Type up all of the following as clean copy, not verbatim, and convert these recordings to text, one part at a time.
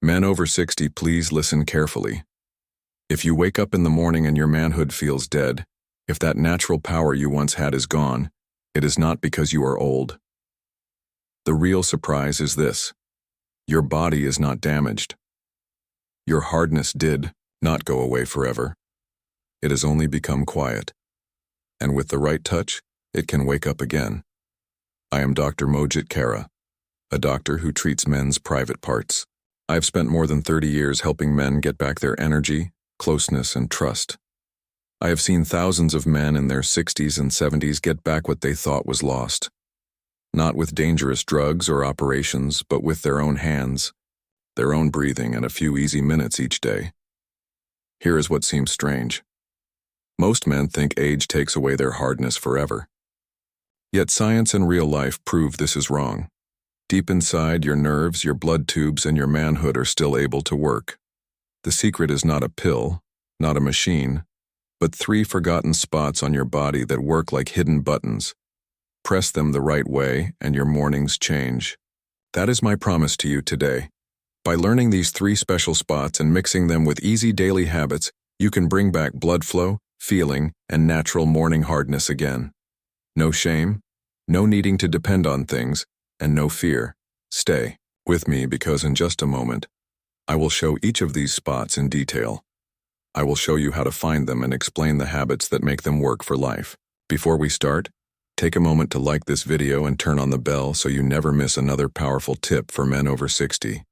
Men over 60, please listen carefully. If you wake up in the morning and your manhood feels dead, if that natural power you once had is gone, it is not because you are old. The real surprise is this: your body is not damaged. Your hardness did not go away forever. It has only become quiet. And with the right touch, it can wake up again. I am Dr. Mohit Khera, a doctor who treats men's private parts. I've spent more than 30 years helping men get back their energy, closeness, and trust. I have seen thousands of men in their 60s and 70s get back what they thought was lost. Not with dangerous drugs or operations, but with their own hands, their own breathing, and a few easy minutes each day. Here is what seems strange. Most men think age takes away their hardness forever. Yet science and real life prove this is wrong. Deep inside, your nerves, your blood tubes, and your manhood are still able to work. The secret is not a pill, not a machine, but 3 forgotten spots on your body that work like hidden buttons. Press them the right way, and your mornings change. That is my promise to you today. By learning these 3 special spots and mixing them with easy daily habits, you can bring back blood flow, feeling, and natural morning hardness again. No shame, no needing to depend on things, and no fear. Stay with me because in just a moment, I will show each of these spots in detail. I will show you how to find them and explain the habits that make them work for life. Before we start, take a moment to like this video and turn on the bell so you never miss another powerful tip for men over 60.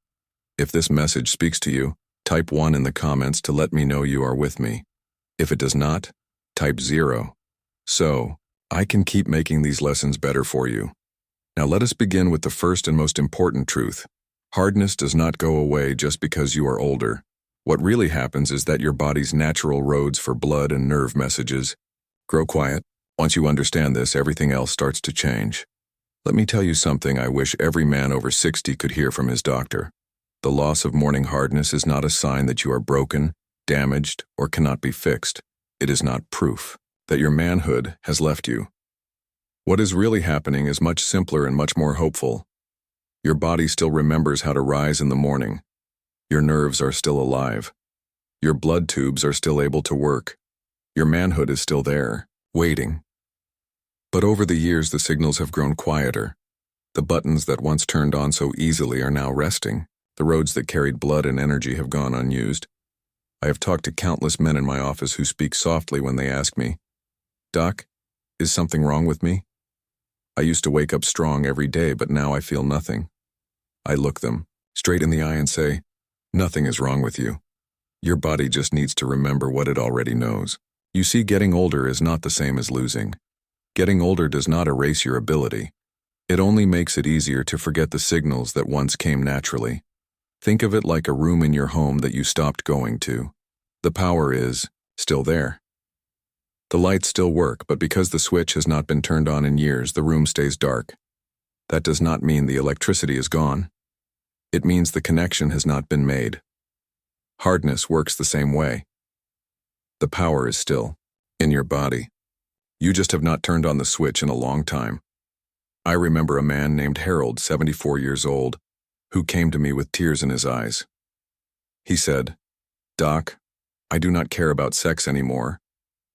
If this message speaks to you, type 1 in the comments to let me know you are with me. If it does not, type 0. So, I can keep making these lessons better for you. Now let us begin with the first and most important truth. Hardness does not go away just because you are older. What really happens is that your body's natural roads for blood and nerve messages grow quiet. Once you understand this, everything else starts to change. Let me tell you something I wish every man over 60 could hear from his doctor. The loss of morning hardness is not a sign that you are broken, damaged, or cannot be fixed. It is not proof that your manhood has left you. What is really happening is much simpler and much more hopeful. Your body still remembers how to rise in the morning. Your nerves are still alive. Your blood tubes are still able to work. Your manhood is still there, waiting. But over the years, the signals have grown quieter. The buttons that once turned on so easily are now resting. The roads that carried blood and energy have gone unused. I have talked to countless men in my office who speak softly when they ask me, "Doc, is something wrong with me? I used to wake up strong every day, but now I feel nothing." I look them straight in the eye and say, "Nothing is wrong with you. Your body just needs to remember what it already knows." You see, getting older is not the same as losing. Getting older does not erase your ability. It only makes it easier to forget the signals that once came naturally. Think of it like a room in your home that you stopped going to. The power is still there. The lights still work, but because the switch has not been turned on in years, the room stays dark. That does not mean the electricity is gone. It means the connection has not been made. Hardness works the same way. The power is still in your body. You just have not turned on the switch in a long time. I remember a man named Harold, 74 years old, who came to me with tears in his eyes. He said, "Doc, I do not care about sex anymore.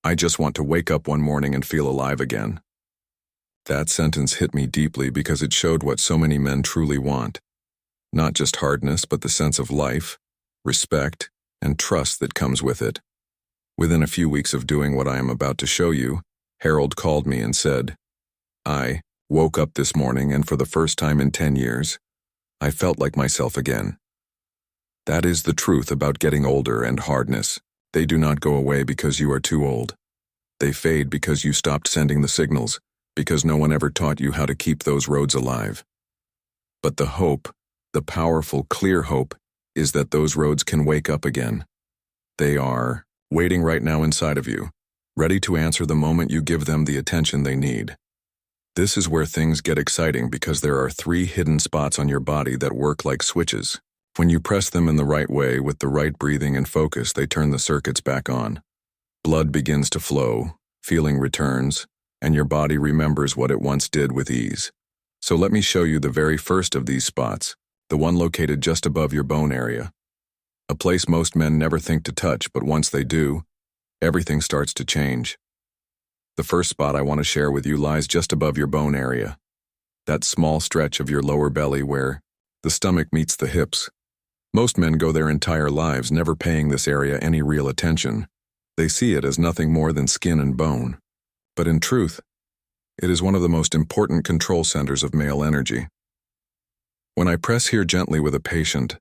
I just want to wake up one morning and feel alive again." That sentence hit me deeply because it showed what so many men truly want. Not just hardness, but the sense of life, respect, and trust that comes with it. Within a few weeks of doing what I am about to show you, Harold called me and said, "I woke up this morning and for the first time in 10 years, I felt like myself again." That is the truth about getting older and hardness. They do not go away because you are too old. They fade because you stopped sending the signals, because no one ever taught you how to keep those roads alive. But the hope, the powerful, clear hope, is that those roads can wake up again. They are waiting right now inside of you, ready to answer the moment you give them the attention they need. This is where things get exciting because there are 3 hidden spots on your body that work like switches. When you press them in the right way with the right breathing and focus, they turn the circuits back on. Blood begins to flow, feeling returns, and your body remembers what it once did with ease. So let me show you the very first of these spots. the one located just above your bone area. A place most men never think to touch, but once they do, everything starts to change. The first spot I want to share with you lies just above your bone area. That small stretch of your lower belly where the stomach meets the hips. Most men go their entire lives never paying this area any real attention. They see it as nothing more than skin and bone. But in truth, it is one of the most important control centers of male energy. When I press here gently with a patient,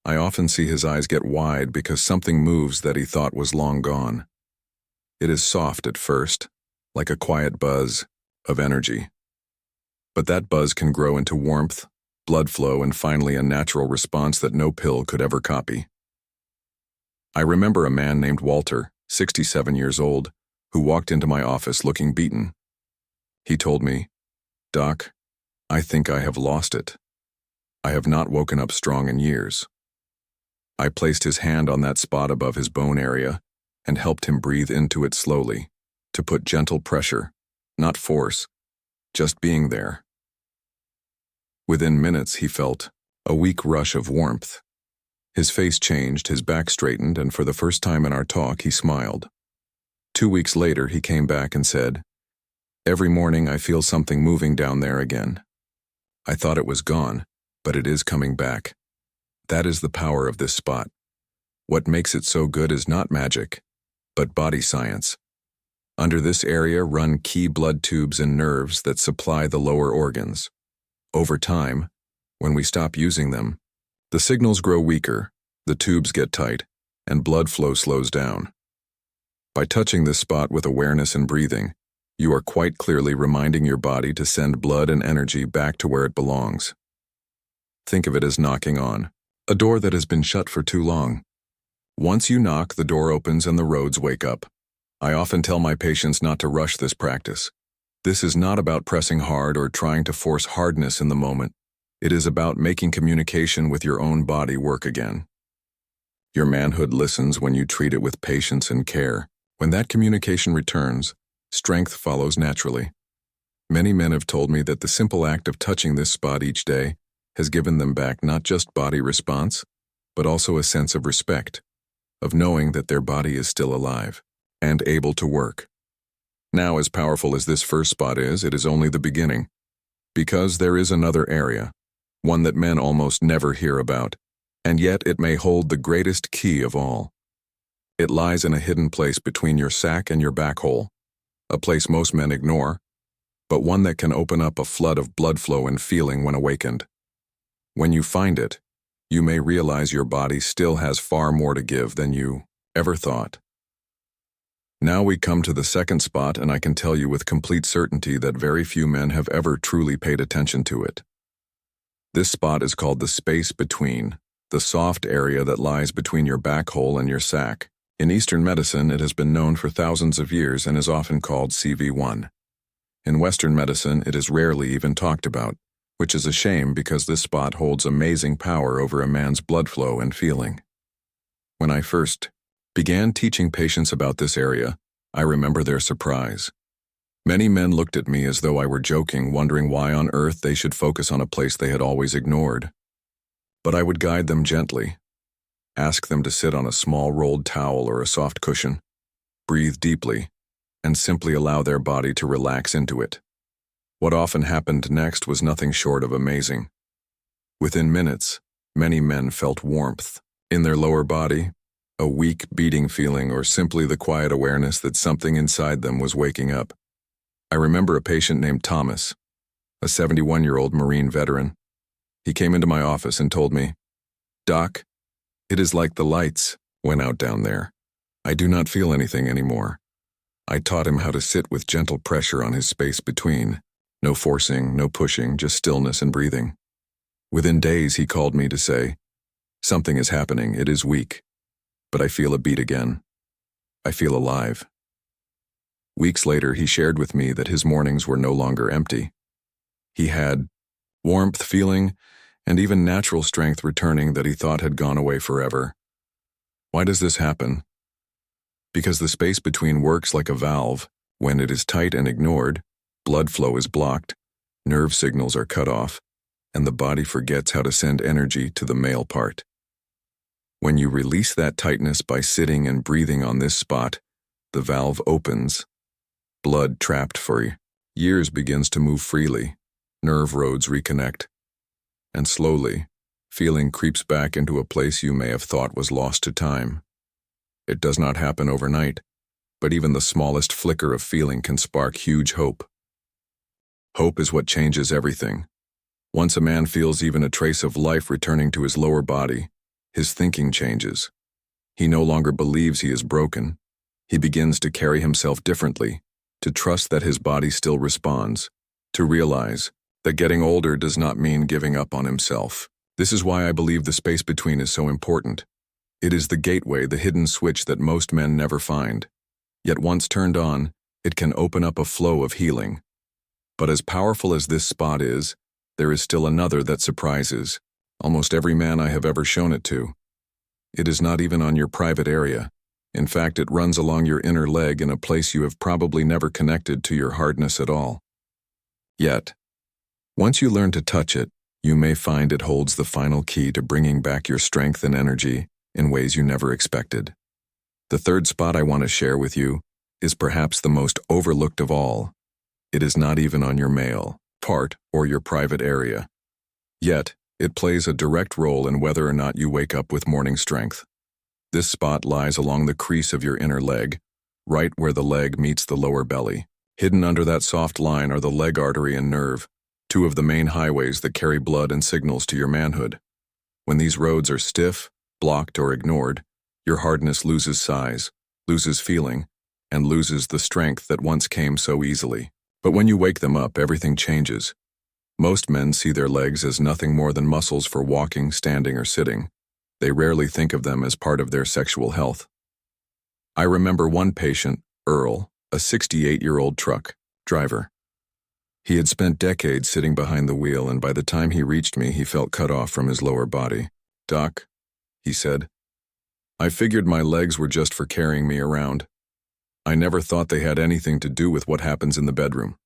I often see his eyes get wide because something moves that he thought was long gone. It is soft at first, like a quiet buzz of energy. But that buzz can grow into warmth, blood flow, and finally a natural response that no pill could ever copy. I remember a man named Walter, 67 years old, who walked into my office looking beaten. He told me, "Doc, I think I have lost it. I have not woken up strong in years." I placed his hand on that spot above his bone area and helped him breathe into it slowly, to put gentle pressure, not force, just being there. Within minutes, he felt a weak rush of warmth. His face changed, his back straightened, and for the first time in our talk, he smiled. 2 weeks later, he came back and said, "Every morning I feel something moving down there again. I thought it was gone, but it is coming back." That is the power of this spot. What makes it so good is not magic, but body science. Under this area run key blood tubes and nerves that supply the lower organs. Over time, when we stop using them, the signals grow weaker, the tubes get tight, and blood flow slows down. By touching this spot with awareness and breathing, you are quite clearly reminding your body to send blood and energy back to where it belongs. Think of it as knocking on a door that has been shut for too long. Once you knock, the door opens and the roads wake up. I often tell my patients not to rush this practice. This is not about pressing hard or trying to force hardness in the moment. It is about making communication with your own body work again. Your manhood listens when you treat it with patience and care. When that communication returns, strength follows naturally. Many men have told me that the simple act of touching this spot each day has given them back not just body response, but also a sense of respect, of knowing that their body is still alive and able to work. Now, as powerful as this first spot is, it is only the beginning, because there is another area, one that men almost never hear about, and yet it may hold the greatest key of all. It lies in a hidden place between your sac and your back hole, a place most men ignore, but one that can open up a flood of blood flow and feeling when awakened. When you find it, you may realize your body still has far more to give than you ever thought. Now we come to the second spot, and I can tell you with complete certainty that very few men have ever truly paid attention to it. This spot is called the space between, the soft area that lies between your back hole and your sac. In Eastern medicine, it has been known for thousands of years and is often called CV1. In Western medicine, it is rarely even talked about, which is a shame because this spot holds amazing power over a man's blood flow and feeling. When I first began teaching patients about this area, I remember their surprise. Many men looked at me as though I were joking, wondering why on earth they should focus on a place they had always ignored. But I would guide them gently, ask them to sit on a small rolled towel or a soft cushion, breathe deeply, and simply allow their body to relax into it. What often happened next was nothing short of amazing. Within minutes, many men felt warmth in their lower body, a weak beating feeling, or simply the quiet awareness that something inside them was waking up. I remember a patient named Thomas, a 71-year-old Marine veteran. He came into my office and told me, "Doc, it is like the lights went out down there. I do not feel anything anymore." I taught him how to sit with gentle pressure on his space between. No forcing, no pushing, just stillness and breathing. Within days, he called me to say, "Something is happening, it is weak, but I feel a beat again. I feel alive." Weeks later, he shared with me that his mornings were no longer empty. He had warmth, feeling, and even natural strength returning that he thought had gone away forever. Why does this happen? Because the space between works like a valve. When it is tight and ignored, blood flow is blocked, nerve signals are cut off, and the body forgets how to send energy to the male part. When you release that tightness by sitting and breathing on this spot, the valve opens. Blood trapped for years begins to move freely. Nerve roads reconnect. And slowly, feeling creeps back into a place you may have thought was lost to time. It does not happen overnight, but even the smallest flicker of feeling can spark huge hope. Hope is what changes everything. Once a man feels even a trace of life returning to his lower body, his thinking changes. He no longer believes he is broken. He begins to carry himself differently, to trust that his body still responds, to realize that getting older does not mean giving up on himself. This is why I believe the space between is so important. It is the gateway, the hidden switch that most men never find. Yet once turned on, it can open up a flow of healing. But as powerful as this spot is, there is still another that surprises almost every man I have ever shown it to. It is not even on your private area. In fact, it runs along your inner leg in a place you have probably never connected to your hardness at all. Yet, once you learn to touch it, you may find it holds the final key to bringing back your strength and energy in ways you never expected. The third spot I want to share with you is perhaps the most overlooked of all. It is not even on your male part or your private area. Yet, it plays a direct role in whether or not you wake up with morning strength. This spot lies along the crease of your inner leg, right where the leg meets the lower belly. Hidden under that soft line are the leg artery and nerve, two of the main highways that carry blood and signals to your manhood. When these roads are stiff, blocked, or ignored, your hardness loses size, loses feeling, and loses the strength that once came so easily. But when you wake them up, everything changes. Most men see their legs as nothing more than muscles for walking, standing, or sitting. They rarely think of them as part of their sexual health. I remember one patient, Earl, a 68-year-old truck driver. He had spent decades sitting behind the wheel, and by the time he reached me, he felt cut off from his lower body. "Doc," he said, "I figured my legs were just for carrying me around. I never thought they had anything to do with what happens in the bedroom."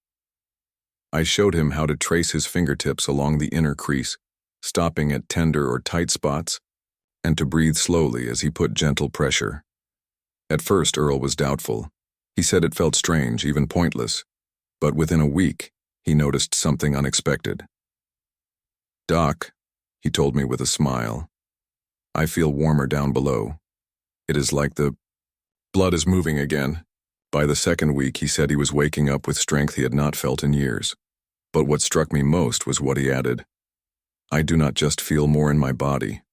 I showed him how to trace his fingertips along the inner crease, stopping at tender or tight spots, and to breathe slowly as he put gentle pressure. At first, Earl was doubtful. He said it felt strange, even pointless, but within a week, he noticed something unexpected. "Doc," he told me with a smile, "I feel warmer down below. It is like the blood is moving again." By the second week, he said he was waking up with strength he had not felt in years. But what struck me most was what he added. "I do not just feel more in my body.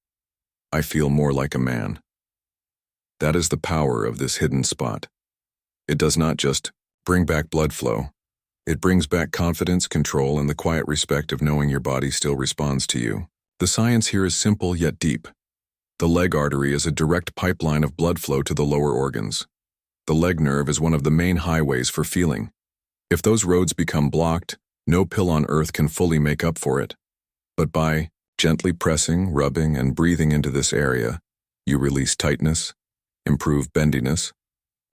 I feel more like a man." That is the power of this hidden spot. It does not just bring back blood flow. It brings back confidence, control, and the quiet respect of knowing your body still responds to you. The science here is simple yet deep. The leg artery is a direct pipeline of blood flow to the lower organs. The leg nerve is one of the main highways for feeling. If those roads become blocked, no pill on earth can fully make up for it. But by gently pressing, rubbing, and breathing into this area, you release tightness, improve bendiness,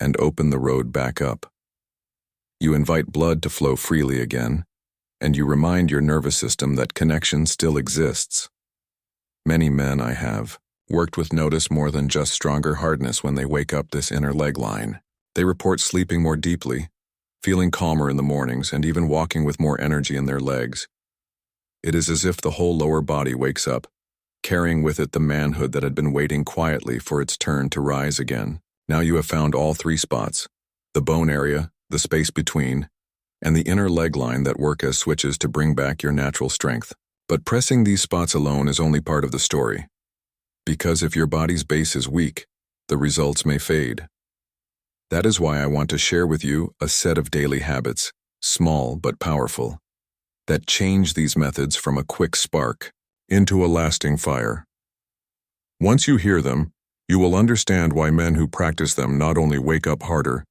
and open the road back up. You invite blood to flow freely again, and you remind your nervous system that connection still exists. Many men I have worked with notice more than just stronger hardness when they wake up this inner leg line. They report sleeping more deeply, feeling calmer in the mornings, and even walking with more energy in their legs. It is as if the whole lower body wakes up, carrying with it the manhood that had been waiting quietly for its turn to rise again. Now you have found all three spots, the bone area, the space between, and the inner leg line that work as switches to bring back your natural strength. But pressing these spots alone is only part of the story. Because if your body's base is weak, the results may fade. That is why I want to share with you a set of daily habits, small but powerful, that change these methods from a quick spark into a lasting fire. Once you hear them, you will understand why men who practice them not only wake up harder,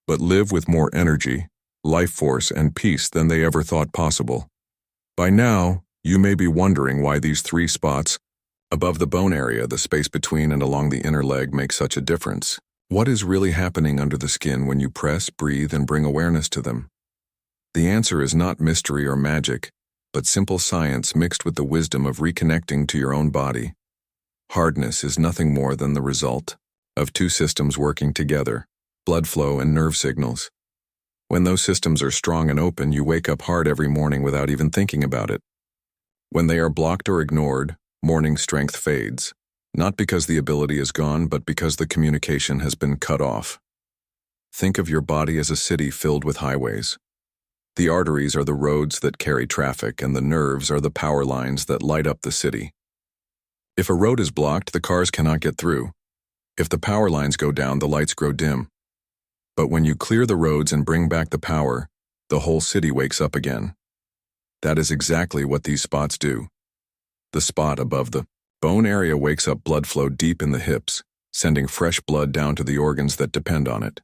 but live with more energy, life force, and peace than they ever thought possible. By now, you may be wondering why these three spots, above the bone area, the space between, and along the inner leg, make such a difference. What is really happening under the skin when you press, breathe, and bring awareness to them? The answer is not mystery or magic. but simple science mixed with the wisdom of reconnecting to your own body. Hardness is nothing more than the result of two systems working together, blood flow and nerve signals. When those systems are strong and open, you wake up hard every morning without even thinking about it. When they are blocked or ignored, morning strength fades, not because the ability is gone, but because the communication has been cut off. Think of your body as a city filled with highways. The arteries are the roads that carry traffic, and the nerves are the power lines that light up the city. If a road is blocked, the cars cannot get through. If the power lines go down, the lights grow dim. But when you clear the roads and bring back the power, the whole city wakes up again. That is exactly what these spots do. The spot above the bone area wakes up blood flow deep in the hips, sending fresh blood down to the organs that depend on it.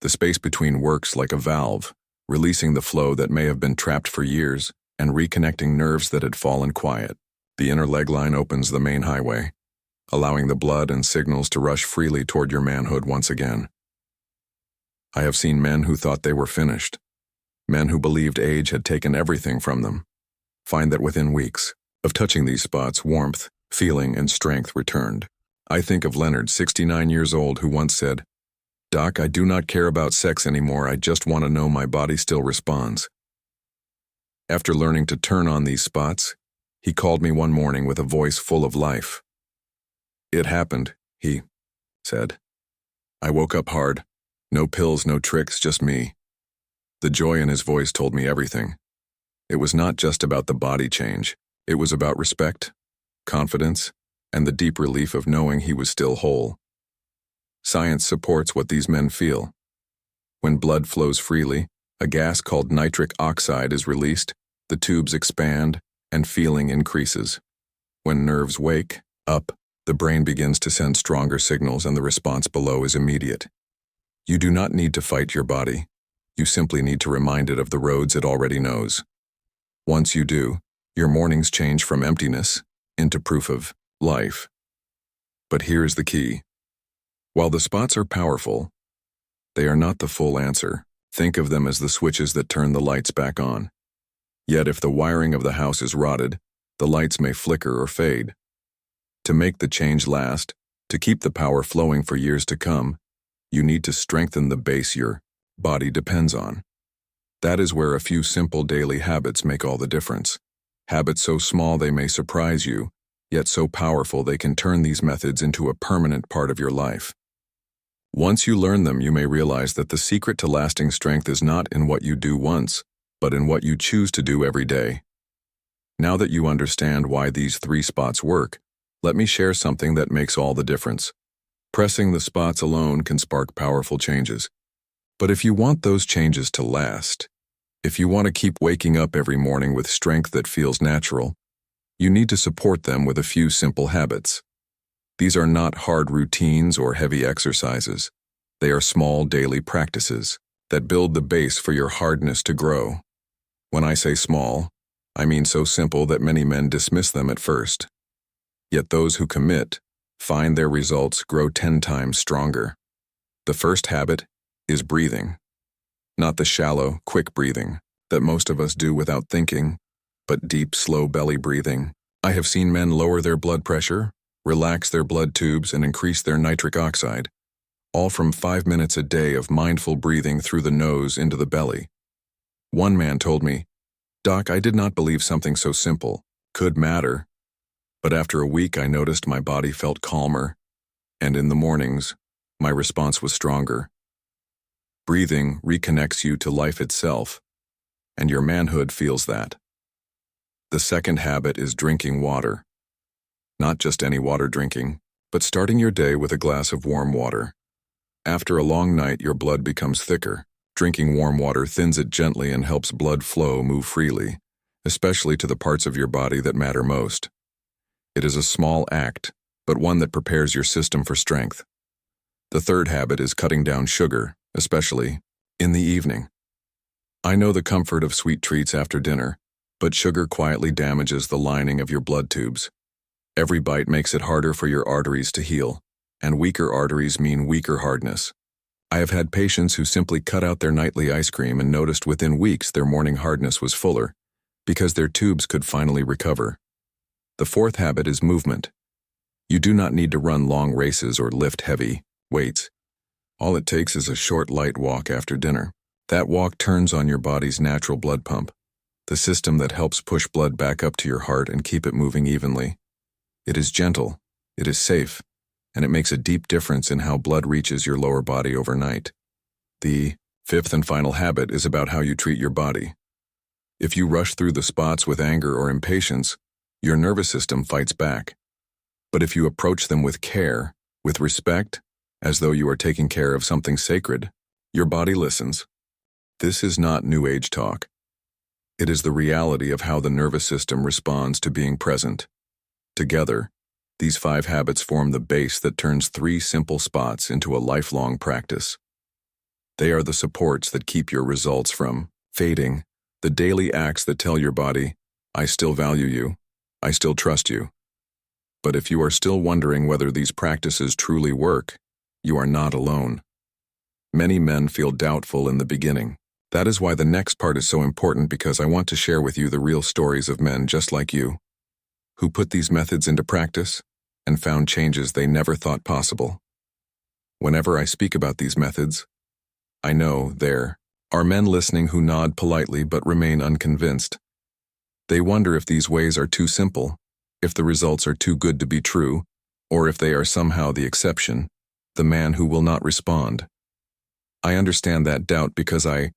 The space between works like a valve, releasing the flow that may have been trapped for years and reconnecting nerves that had fallen quiet. The inner leg line opens the main highway, allowing the blood and signals to rush freely toward your manhood once again. I have seen men who thought they were finished, men who believed age had taken everything from them, find that within weeks of touching these spots, warmth, feeling, and strength returned. I think of Leonard, 69 years old, who once said, "Doc, I do not care about sex anymore, I just want to know my body still responds." After learning to turn on these spots, he called me one morning with a voice full of life. "It happened," he said. "I woke up hard. No pills, no tricks, just me." The joy in his voice told me everything. It was not just about the body change. It was about respect, confidence, and the deep relief of knowing he was still whole. Science supports what these men feel. When blood flows freely, a gas called nitric oxide is released, the tubes expand, and feeling increases. When nerves wake up, the brain begins to send stronger signals, and the response below is immediate. You do not need to fight your body. You simply need to remind it of the roads it already knows. Once you do, your mornings change from emptiness into proof of life. But here's the key. While the spots are powerful, they are not the full answer. Think of them as the switches that turn the lights back on. Yet if the wiring of the house is rotted, the lights may flicker or fade. To make the change last, to keep the power flowing for years to come, you need to strengthen the base your body depends on. That is where a few simple daily habits make all the difference. Habits so small they may surprise you, yet so powerful they can turn these methods into a permanent part of your life. Once you learn them, you may realize that the secret to lasting strength is not in what you do once, but in what you choose to do every day. Now that you understand why these 3 spots work, let me share something that makes all the difference. Pressing the spots alone can spark powerful changes. But if you want those changes to last, if you want to keep waking up every morning with strength that feels natural, you need to support them with a few simple habits. These are not hard routines or heavy exercises. They are small daily practices that build the base for your hardness to grow. When I say small, I mean so simple that many men dismiss them at first. Yet those who commit find their results grow 10 times stronger. The first habit is breathing. Not the shallow, quick breathing that most of us do without thinking, but deep, slow belly breathing. I have seen men lower their blood pressure, relax their blood tubes, and increase their nitric oxide, all from 5 minutes a day of mindful breathing through the nose into the belly. One man told me, "Doc, I did not believe something so simple could matter, but after a week I noticed my body felt calmer, and in the mornings, my response was stronger." Breathing reconnects you to life itself, and your manhood feels that. The second habit is drinking water. Not just any water drinking, but starting your day with a glass of warm water. After a long night, your blood becomes thicker. Drinking warm water thins it gently and helps blood flow move freely, especially to the parts of your body that matter most. It is a small act, but one that prepares your system for strength. The third habit is cutting down sugar, especially in the evening. I know the comfort of sweet treats after dinner, but sugar quietly damages the lining of your blood tubes. Every bite makes it harder for your arteries to heal, and weaker arteries mean weaker hardness. I have had patients who simply cut out their nightly ice cream and noticed within weeks their morning hardness was fuller, because their tubes could finally recover. The fourth habit is movement. You do not need to run long races or lift heavy weights. All it takes is a short, light walk after dinner. That walk turns on your body's natural blood pump, the system that helps push blood back up to your heart and keep it moving evenly. It is gentle, it is safe, and it makes a deep difference in how blood reaches your lower body overnight. The fifth and final habit is about how you treat your body. If you rush through the spots with anger or impatience, your nervous system fights back. But if you approach them with care, with respect, as though you are taking care of something sacred, your body listens. This is not New Age talk. It is the reality of how the nervous system responds to being present. Together, these 5 habits form the base that turns 3 simple spots into a lifelong practice. They are the supports that keep your results from fading, the daily acts that tell your body, I still value you, I still trust you. But if you are still wondering whether these practices truly work, you are not alone. Many men feel doubtful in the beginning. That is why the next part is so important, because I want to share with you the real stories of men just like you, who put these methods into practice and found changes they never thought possible. Whenever I speak about these methods, I know there are men listening who nod politely but remain unconvinced. They wonder if these ways are too simple, if the results are too good to be true, or if they are somehow the exception, the man who will not respond. I understand that doubt because I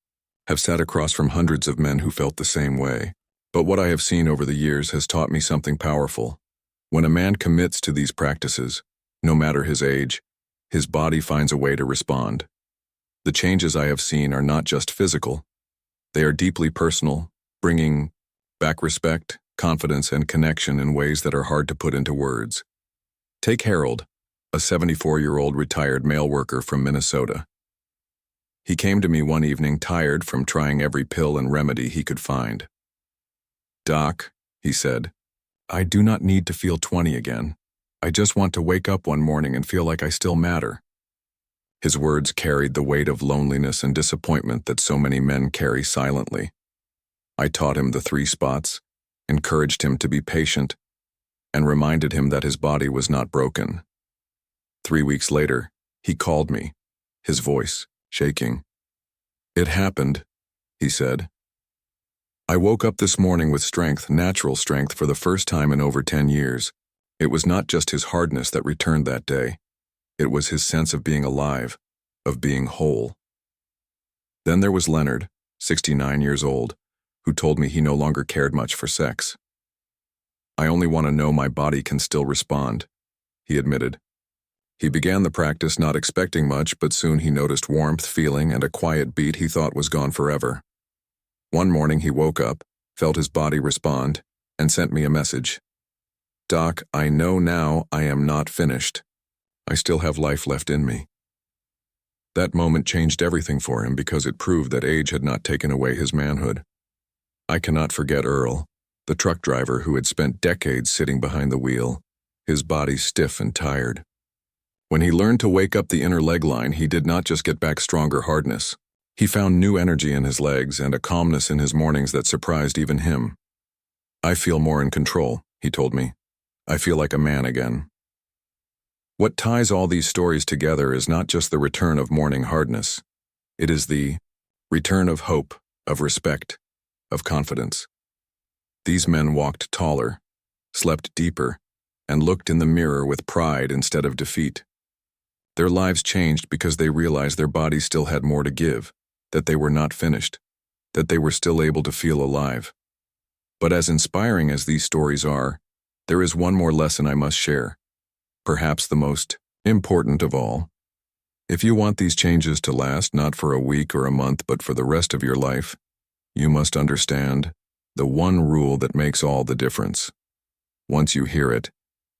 have sat across from hundreds of men who felt the same way. But what I have seen over the years has taught me something powerful. When a man commits to these practices, no matter his age, his body finds a way to respond. The changes I have seen are not just physical. They are deeply personal, bringing back respect, confidence, and connection in ways that are hard to put into words. Take Harold, a 74-year-old retired mail worker from Minnesota. He came to me one evening tired from trying every pill and remedy he could find. "Doc," he said, "I do not need to feel 20 again. I just want to wake up one morning and feel like I still matter." His words carried the weight of loneliness and disappointment that so many men carry silently. I taught him the 3 spots, encouraged him to be patient, and reminded him that his body was not broken. 3 weeks later, he called me, his voice shaking. "It happened," he said. "I woke up this morning with strength, natural strength, for the first time in over 10 years. It was not just his hardness that returned that day. It was his sense of being alive, of being whole." Then there was Leonard, 69 years old, who told me he no longer cared much for sex. "I only want to know my body can still respond," he admitted. He began the practice not expecting much, but soon he noticed warmth, feeling, and a quiet beat he thought was gone forever. One morning he woke up, felt his body respond, and sent me a message. "Doc, I know now I am not finished. I still have life left in me." That moment changed everything for him because it proved that age had not taken away his manhood. I cannot forget Earl, the truck driver who had spent decades sitting behind the wheel, his body stiff and tired. When he learned to wake up the inner leg line, he did not just get back stronger hardness. He found new energy in his legs and a calmness in his mornings that surprised even him. "I feel more in control," he told me. "I feel like a man again." What ties all these stories together is not just the return of morning hardness. It is the return of hope, of respect, of confidence. These men walked taller, slept deeper, and looked in the mirror with pride instead of defeat. Their lives changed because they realized their bodies still had more to give, that they were not finished, that they were still able to feel alive. But as inspiring as these stories are, there is one more lesson I must share, perhaps the most important of all. If you want these changes to last not for a week or a month but for the rest of your life, you must understand the one rule that makes all the difference. Once you hear it,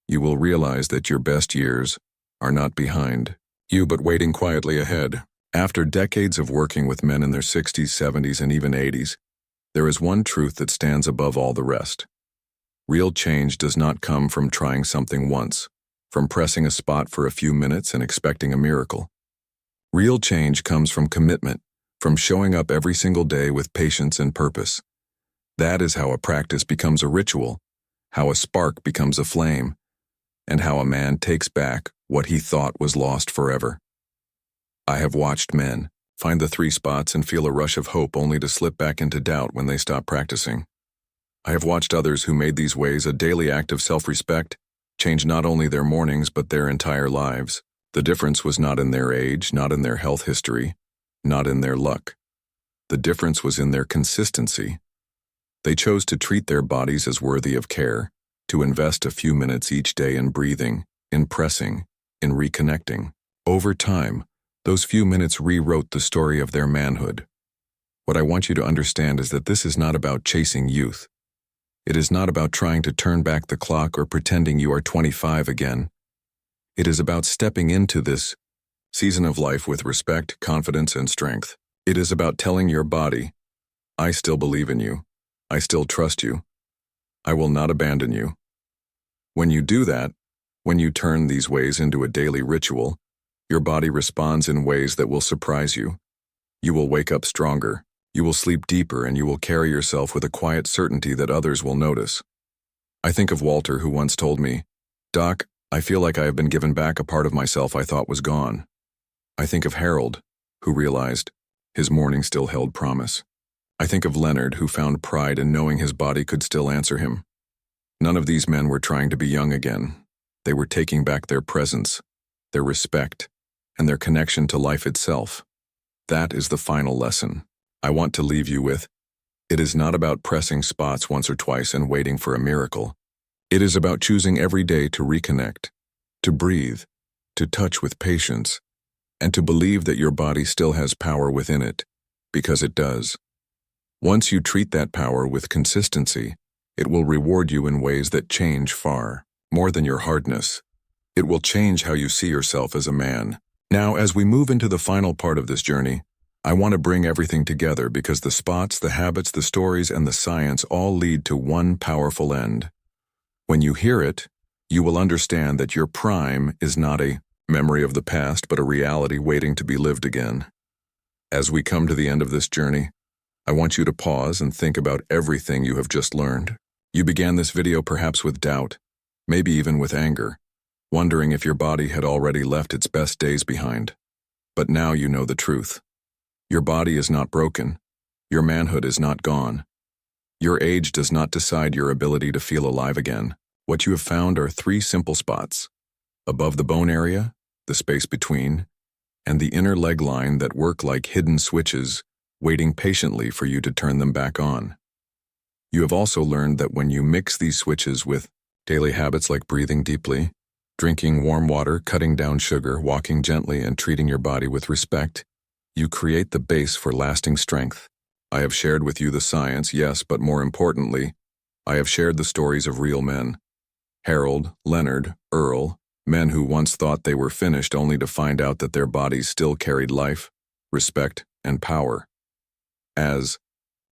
you will realize that your best years are not behind you but waiting quietly ahead. After decades of working with men in their 60s, 70s, and even 80s, there is one truth that stands above all the rest. Real change does not come from trying something once, from pressing a spot for a few minutes and expecting a miracle. Real change comes from commitment, from showing up every single day with patience and purpose. That is how a practice becomes a ritual, how a spark becomes a flame, and how a man takes back what he thought was lost forever. I have watched men find the 3 spots and feel a rush of hope only to slip back into doubt when they stop practicing. I have watched others who made these ways a daily act of self-respect change not only their mornings but their entire lives. The difference was not in their age, not in their health history, not in their luck. The difference was in their consistency. They chose to treat their bodies as worthy of care, to invest a few minutes each day in breathing, in pressing, in reconnecting. Over time, those few minutes rewrote the story of their manhood. What I want you to understand is that this is not about chasing youth. It is not about trying to turn back the clock or pretending you are 25 again. It is about stepping into this season of life with respect, confidence, and strength. It is about telling your body, I still believe in you. I still trust you. I will not abandon you. When you do that, when you turn these ways into a daily ritual, your body responds in ways that will surprise you. You will wake up stronger, you will sleep deeper, and you will carry yourself with a quiet certainty that others will notice. I think of Walter, who once told me, "Doc, I feel like I have been given back a part of myself I thought was gone." I think of Harold, who realized his morning still held promise. I think of Leonard, who found pride in knowing his body could still answer him. None of these men were trying to be young again. They were taking back their presence, their respect, and their connection to life itself. That is the final lesson I want to leave you with. It is not about pressing spots once or twice and waiting for a miracle. It is about choosing every day to reconnect, to breathe, to touch with patience, and to believe that your body still has power within it, because it does. Once you treat that power with consistency, it will reward you in ways that change far more than your hardness. It will change how you see yourself as a man. Now, as we move into the final part of this journey, I want to bring everything together because the spots, the habits, the stories, and the science all lead to one powerful end. When you hear it, you will understand that your prime is not a memory of the past, but a reality waiting to be lived again. As we come to the end of this journey, I want you to pause and think about everything you have just learned. You began this video perhaps with doubt, maybe even with anger, wondering if your body had already left its best days behind. But now you know the truth. Your body is not broken. Your manhood is not gone. Your age does not decide your ability to feel alive again. What you have found are 3 simple spots: above the bone area, the space between, and the inner leg line that work like hidden switches, waiting patiently for you to turn them back on. You have also learned that when you mix these switches with daily habits like breathing deeply, drinking warm water, cutting down sugar, walking gently, and treating your body with respect, you create the base for lasting strength. I have shared with you the science, yes, but more importantly, I have shared the stories of real men. Harold, Leonard, Earl, men who once thought they were finished only to find out that their bodies still carried life, respect, and power. As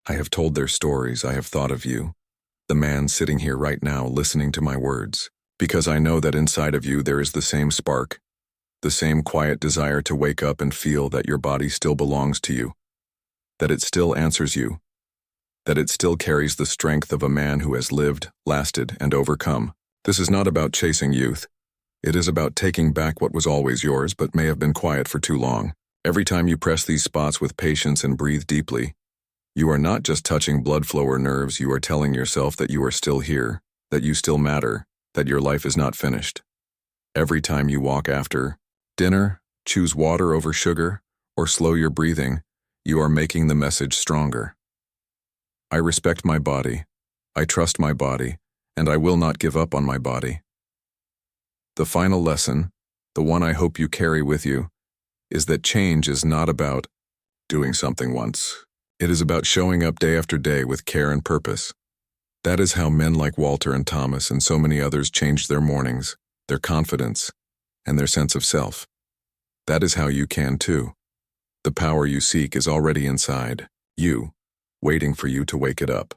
I have told their stories, I have thought of you, the man sitting here right now listening to my words, because I know that inside of you there is the same spark, the same quiet desire to wake up and feel that your body still belongs to you, that it still answers you, that it still carries the strength of a man who has lived, lasted, and overcome. This is not about chasing youth. It is about taking back what was always yours but may have been quiet for too long. Every time you press these spots with patience and breathe deeply, you are not just touching blood flow or nerves, you are telling yourself that you are still here, that you still matter, that your life is not finished. Every time you walk after dinner, choose water over sugar, or slow your breathing, you are making the message stronger. I respect my body, I trust my body, and I will not give up on my body. The final lesson, the one I hope you carry with you, is that change is not about doing something once. It is about showing up day after day with care and purpose. That is how men like Walter and Thomas and so many others changed their mornings, their confidence, and their sense of self. That is how you can too. The power you seek is already inside you, waiting for you to wake it up.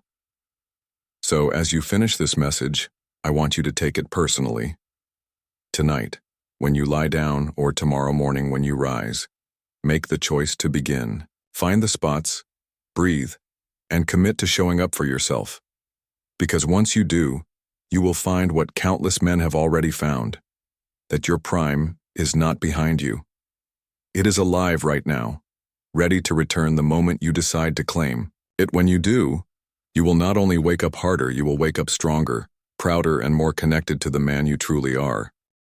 So as you finish this message, I want you to take it personally. Tonight, when you lie down, or tomorrow morning when you rise, make the choice to begin. Find the spots, breathe, and commit to showing up for yourself. Because once you do, you will find what countless men have already found, that your prime is not behind you. It is alive right now, ready to return the moment you decide to claim it. When you do, you will not only wake up harder, you will wake up stronger, prouder, and more connected to the man you truly are.